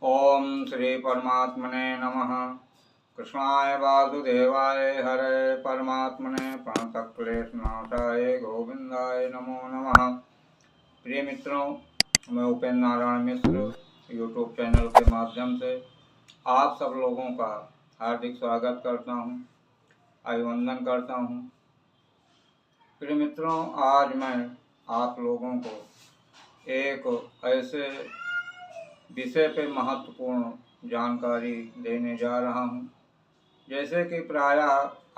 ओम श्री परमात्मने नमः। कृष्णाय वासुदेवाय हरे परमात्मने प्रणतक्लेशनाशाय गोविंदाय नमो नमः। प्रिय मित्रों, मैं उपेंद्र नारायण मिश्र यूट्यूब चैनल के माध्यम से आप सब लोगों का हार्दिक स्वागत करता हूं, अभिवंदन करता हूं। प्रिय मित्रों, आज मैं आप लोगों को एक ऐसे विषय पे महत्वपूर्ण जानकारी देने जा रहा हूं, जैसे कि प्रायः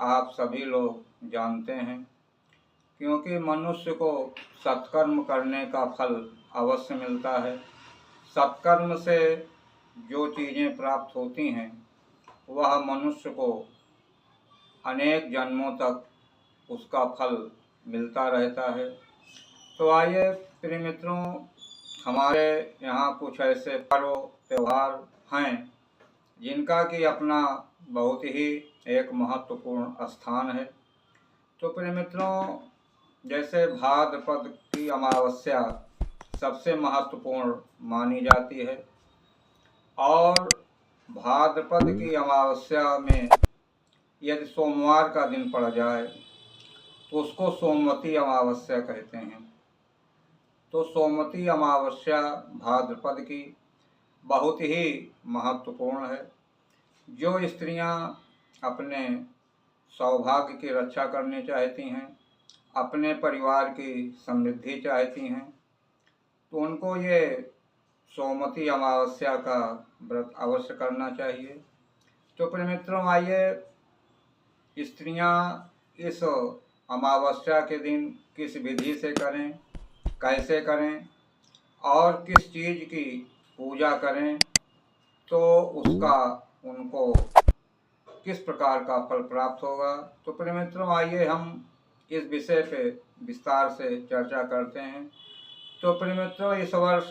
आप सभी लोग जानते हैं, क्योंकि मनुष्य को सत्कर्म करने का फल अवश्य मिलता है। सत्कर्म से जो चीज़ें प्राप्त होती हैं वह मनुष्य को अनेक जन्मों तक उसका फल मिलता रहता है। तो आइए प्रिय मित्रों, हमारे यहाँ कुछ ऐसे पर्व त्यौहार हैं जिनका कि अपना बहुत ही एक महत्वपूर्ण स्थान है। तो प्रिय मित्रों, जैसे भाद्रपद की अमावस्या सबसे महत्वपूर्ण मानी जाती है, और भाद्रपद की अमावस्या में यदि सोमवार का दिन पड़ जाए तो उसको सोमवती अमावस्या कहते हैं। तो सोमवती अमावस्या भाद्रपद की बहुत ही महत्वपूर्ण है। जो स्त्रियां अपने सौभाग्य की रक्षा करनी चाहती हैं, अपने परिवार की समृद्धि चाहती हैं, तो उनको ये सोमवती अमावस्या का व्रत अवश्य करना चाहिए। तो प्रिय मित्रों, आइए स्त्रियां इस अमावस्या के दिन किस विधि से करें, कैसे करें और किस चीज़ की पूजा करें तो उसका उनको किस प्रकार का फल प्राप्त होगा। तो प्रिय मित्रों, आइए हम इस विषय पे विस्तार से चर्चा करते हैं। तो प्रिय मित्रों, इस वर्ष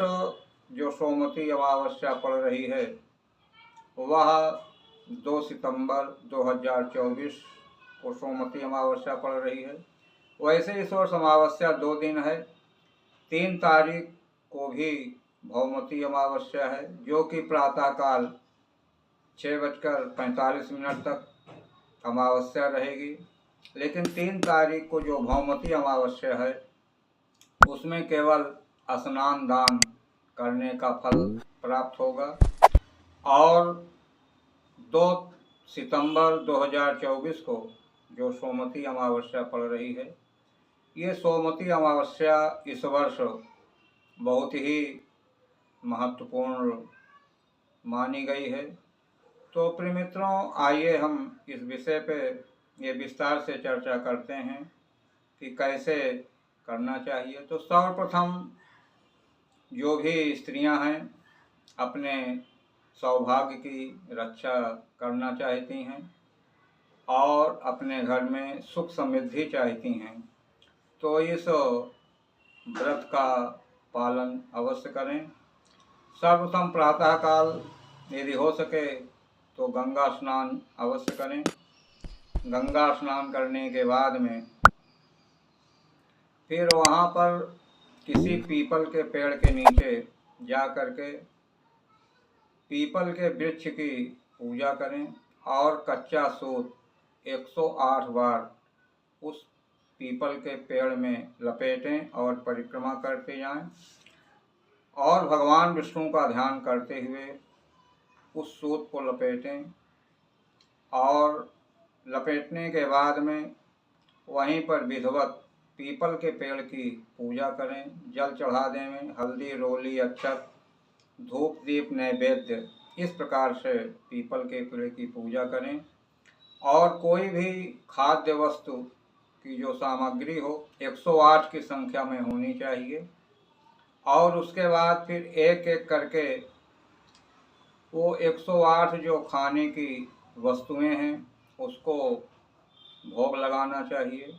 जो सोमवती अमावस्या पड़ रही है वह 2 सितंबर 2024 को सोमवती अमावस्या पड़ रही है। वैसे इस वर्ष अमावस्या 2 दिन है। 3 तारीख को भी भौमवती अमावस्या है, जो कि प्रातःकाल 6:45 तक अमावस्या रहेगी। लेकिन 3 तारीख को जो भौमवती अमावस्या है उसमें केवल स्नान दान करने का फल प्राप्त होगा। और 2 सितंबर 2024 को जो सोमवती अमावस्या पड़ रही है, ये सोमवती अमावस्या इस वर्ष बहुत ही महत्वपूर्ण मानी गई है। तो प्रिय मित्रों, आइए हम इस विषय पे ये विस्तार से चर्चा करते हैं कि कैसे करना चाहिए। तो सर्वप्रथम जो भी स्त्रियां हैं अपने सौभाग्य की रक्षा करना चाहती हैं और अपने घर में सुख समृद्धि चाहती हैं, तो इस व्रत का पालन अवश्य करें। सर्वप्रथम प्रातःकाल यदि हो सके तो गंगा स्नान अवश्य करें। गंगा स्नान करने के बाद में फिर वहाँ पर किसी पीपल के पेड़ के नीचे जा कर के पीपल के वृक्ष की पूजा करें और कच्चा सूत 108 बार उस पीपल के पेड़ में लपेटें और परिक्रमा करते जाएं और भगवान विष्णु का ध्यान करते हुए उस सूत को लपेटें। और लपेटने के बाद में वहीं पर विधिवत पीपल के पेड़ की पूजा करें। जल चढ़ा दें, हल्दी रोली अक्षत धूप दीप नैवेद्य, इस प्रकार से पीपल के पेड़ की पूजा करें। और कोई भी खाद्य वस्तु की जो सामग्री हो 108 की संख्या में होनी चाहिए। और उसके बाद फिर एक एक करके वो 108 जो खाने की वस्तुएं हैं उसको भोग लगाना चाहिए।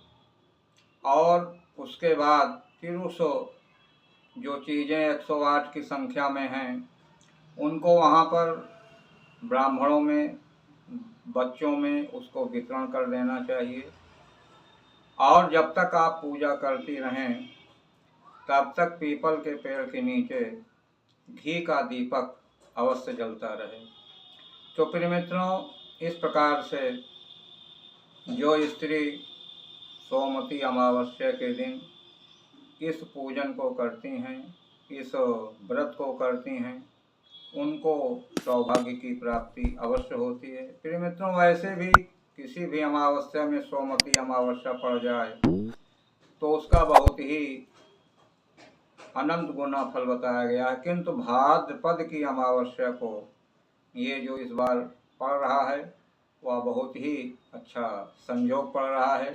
और उसके बाद फिर उस जो चीज़ें 108 की संख्या में हैं उनको वहाँ पर ब्राह्मणों में, बच्चों में उसको वितरण कर देना चाहिए। और जब तक आप पूजा करती रहें तब तक पीपल के पेड़ के नीचे घी का दीपक अवश्य जलता रहे। तो प्रिय मित्रों, इस प्रकार से जो स्त्री सोमवती अमावस्या के दिन इस पूजन को करती हैं, इस व्रत को करती हैं, उनको सौभाग्य की प्राप्ति अवश्य होती है। प्रिय मित्रों, वैसे भी किसी भी अमावस्या में सोमवती अमावस्या पड़ जाए तो उसका बहुत ही अनंत गुना फल बताया गया है, किंतु भाद्रपद की अमावस्या को ये जो इस बार पड़ रहा है वह बहुत ही अच्छा संयोग पड़ रहा है।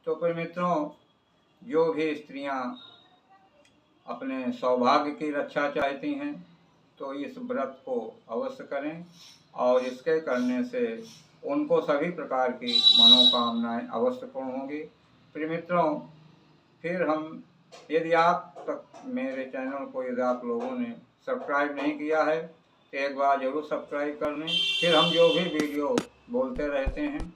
तो प्रिय मित्रों, जो भी स्त्रियां अपने सौभाग्य की रक्षा चाहती हैं तो इस व्रत को अवश्य करें, और इसके करने से उनको सभी प्रकार की मनोकामनाएं अवश्य पूर्ण होंगी। प्रिय मित्रों, फिर हम, यदि आप तक मेरे चैनल को यदि आप लोगों ने सब्सक्राइब नहीं किया है तो एक बार ज़रूर सब्सक्राइब कर लें। फिर हम जो भी वीडियो बोलते रहते हैं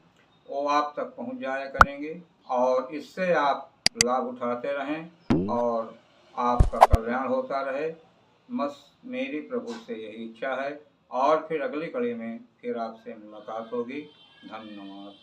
वो आप तक पहुंच जाया करेंगे, और इससे आप लाभ उठाते रहें और आपका कल्याण होता रहे। बस मेरी प्रभु से यही इच्छा है, और फिर अगली कड़ी में फिर आपसे मुलाकात होगी। धन्यवाद।